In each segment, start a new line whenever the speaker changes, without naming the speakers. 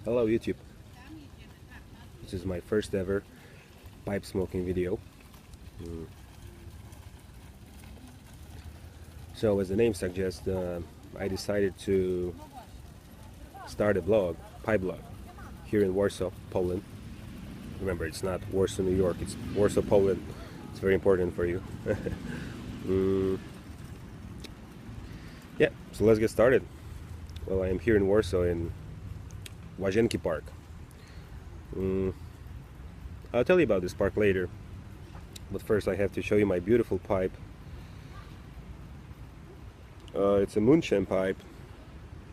Hello YouTube. This is my first ever pipe smoking video. Mm. So as the name suggests, I decided to start a blog, pipe blog, here in Warsaw, Poland. Remember, it's not Warsaw, New York, it's Warsaw, Poland. It's very important for you. mm. Yeah, so let's get started. Well, I am here in Warsaw in Lazienki Park. Mm. I'll tell you about this park later, but first I have to show you my beautiful pipe. It's a moonshine pipe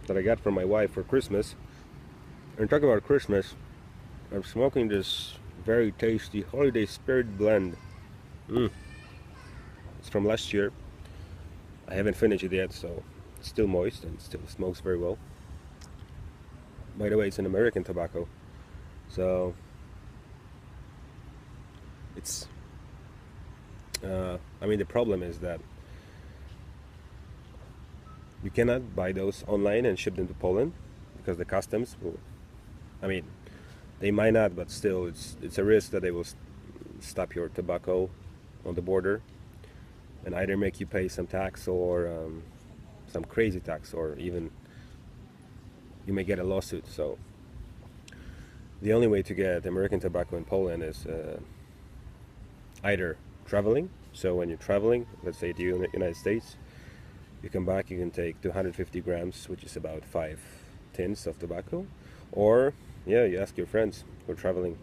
that I got from my wife for Christmas. And talk about Christmas, I'm smoking this very tasty holiday spirit blend. It's from last year. I haven't finished it yet, so it's still moist and still smokes very well. By the way, it's an American tobacco, so it's I mean, the problem is that you cannot buy those online and ship them to Poland because the customs will, I mean, they might not, but still it's a risk that they will stop your tobacco on the border and either make you pay some tax or some crazy tax, or even you may get a lawsuit. So the only way to get American tobacco in Poland is either traveling. So when you're traveling, let's say to the United States, you come back, you can take 250 grams, which is about 5 tins of tobacco. Or, yeah, you ask your friends who are traveling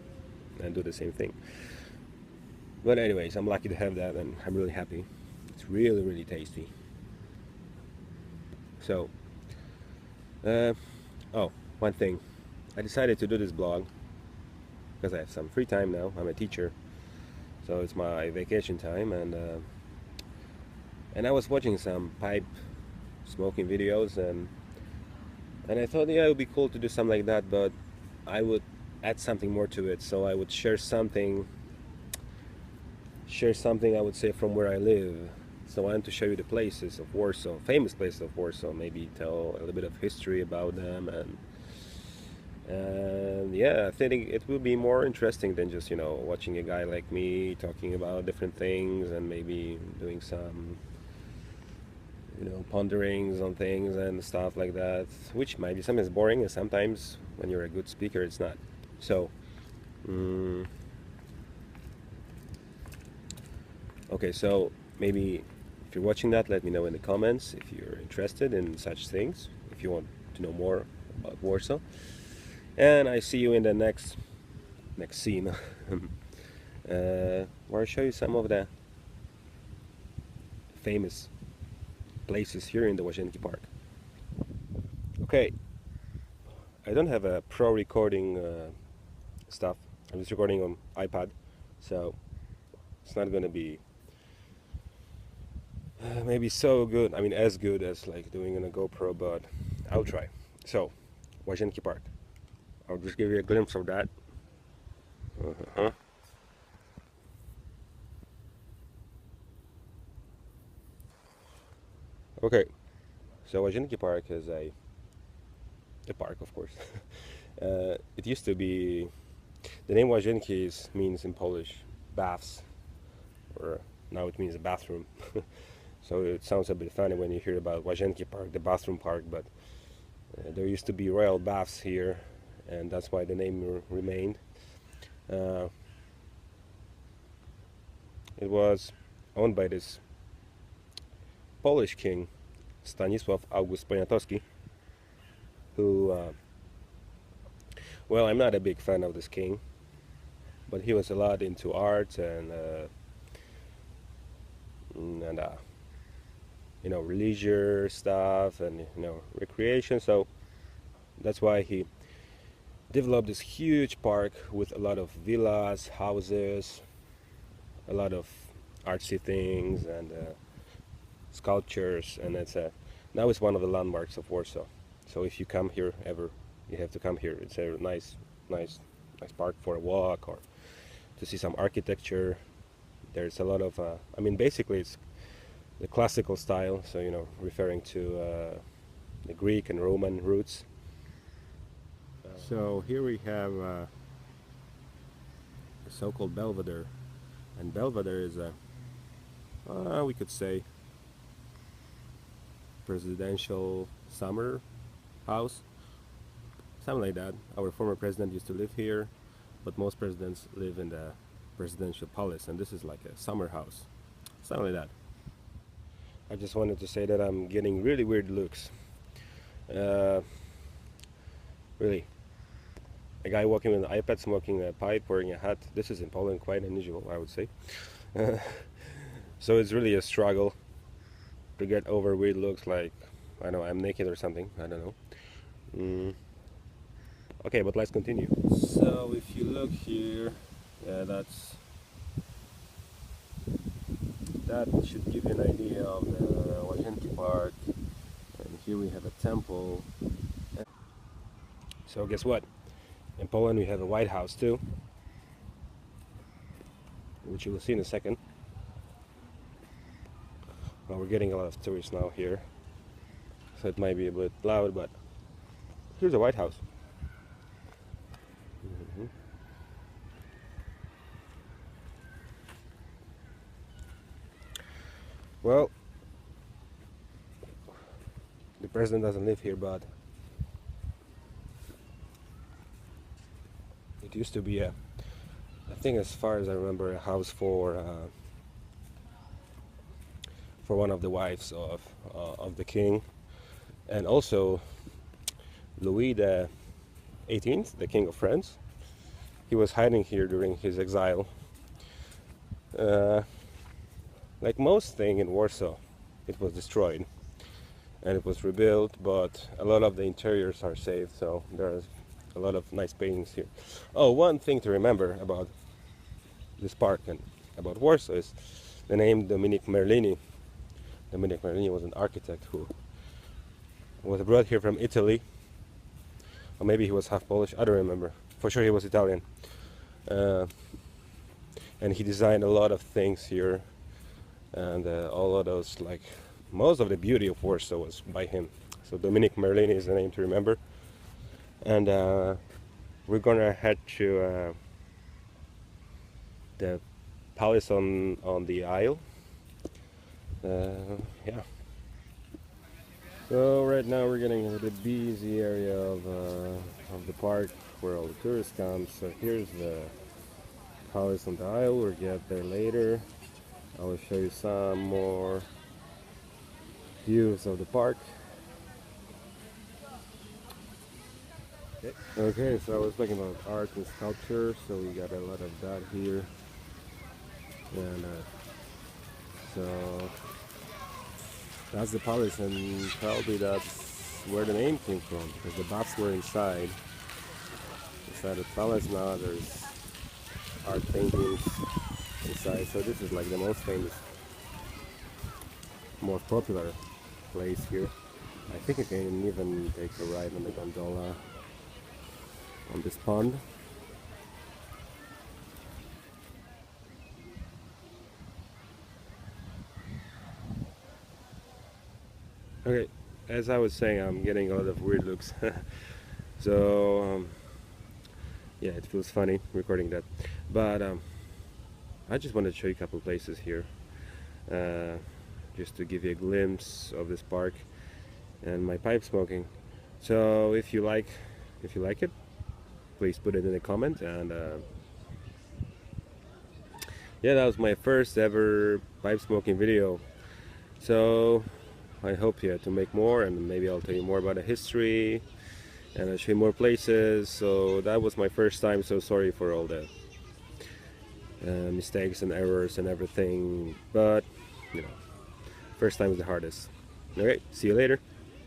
and do the same thing. But anyways, I'm lucky to have that, and I'm really happy. It's really, really tasty. So, oh, one thing. I decided to do this blog because I have some free time now. I'm a teacher, so it's my vacation time, and I was watching some pipe smoking videos, and I thought, yeah, it would be cool to do something like that, but I would add something more to it. So I would share something I would say from where I live. So I want to show you the places of Warsaw, famous places of Warsaw, maybe tell a little bit of history about them, and yeah, I think it will be more interesting than just, watching a guy like me talking about different things and maybe doing some ponderings on things and stuff like that, which might be sometimes boring, and sometimes when you're a good speaker it's not. So okay, so maybe if you're watching that, let me know in the comments if you're interested in such things, if you want to know more about Warsaw. And I see you in the next scene where I show you some of the famous places here in the Lazienki Park. Okay, I don't have a pro recording stuff. I'm just recording on iPad, so it's not gonna be maybe so good. I mean, as good as like doing on a GoPro, but I'll try. So, Lazienki Park. I'll just give you a glimpse of that. Okay, so Lazienki Park is a park, of course. It used to be, the name Lazienki means in Polish baths, or now it means a bathroom. So it sounds a bit funny when you hear about Lazienki Park, the bathroom park, but there used to be royal baths here, and that's why the name remained. It was owned by this Polish king, Stanisław August Poniatowski, who, well, I'm not a big fan of this king, but he was a lot into art and leisure stuff and recreation. So that's why he developed this huge park with a lot of villas, houses, a lot of artsy things and sculptures, and now it's one of the landmarks of Warsaw. So if you come here ever, you have to come here. It's a nice park for a walk or to see some architecture. There's a lot of I mean, basically it's the classical style, so referring to the Greek and Roman roots. So here we have a so-called Belvedere, and Belvedere is a, we could say, presidential summer house, something like that. Our former president used to live here, but most presidents live in the presidential palace, and this is like a summer house, something like that. I just wanted to say that I'm getting really weird looks. Really, a guy walking with an iPad, smoking a pipe, wearing a hat. This is in Poland quite unusual, I would say. So it's really a struggle to get over weird looks, like, I don't know, I'm naked or something, I don't know. Okay, but let's continue. So if you look here, yeah, that should give you an idea of the Lazienki Park. And here we have a temple. So guess what? In Poland we have a White House too, which you will see in a second. Well, we're getting a lot of tourists now here, so it might be a bit loud, but here's the White House. Well, the president doesn't live here, but it used to be I think as far as I remember, a house for one of the wives of the king, and also Louis the 18th, the king of France. He was hiding here during his exile. Like most thing in Warsaw, it was destroyed and it was rebuilt, but a lot of the interiors are saved, so there's a lot of nice paintings here. Oh, one thing to remember about this park and about Warsaw is the name Dominic Merlini. Dominic Merlini was an architect who was brought here from Italy, or maybe he was half Polish, I don't remember. For sure he was Italian. And he designed a lot of things here, and all of those, like most of the beauty of Warsaw was by him. So Dominic Merlini is the name to remember. And we're gonna head to the palace on the Isle. Yeah. So right now we're getting into the busy area of the park where all the tourists come. So here's the palace on the Isle. We'll get there later. I will show you some more views of the park. Okay, so I was talking about art and sculpture, so we got a lot of that here. And so that's the palace, and probably that's where the name came from, because the bats were inside the palace. Now there's art paintings inside, so this is like the most famous, most popular place here. I think you can even take a ride on the gondola on this pond. Okay, as I was saying, I'm getting a lot of weird looks. So yeah, it feels funny recording that, but I just wanted to show you a couple places here, just to give you a glimpse of this park and my pipe smoking. So if you like it, please put it in a comment. And yeah, that was my first ever pipe smoking video. So I hope to make more, and maybe I'll tell you more about the history, and I'll show you more places. So that was my first time, so sorry for all the mistakes and errors and everything, but you know, first time is the hardest. Alright, see you later.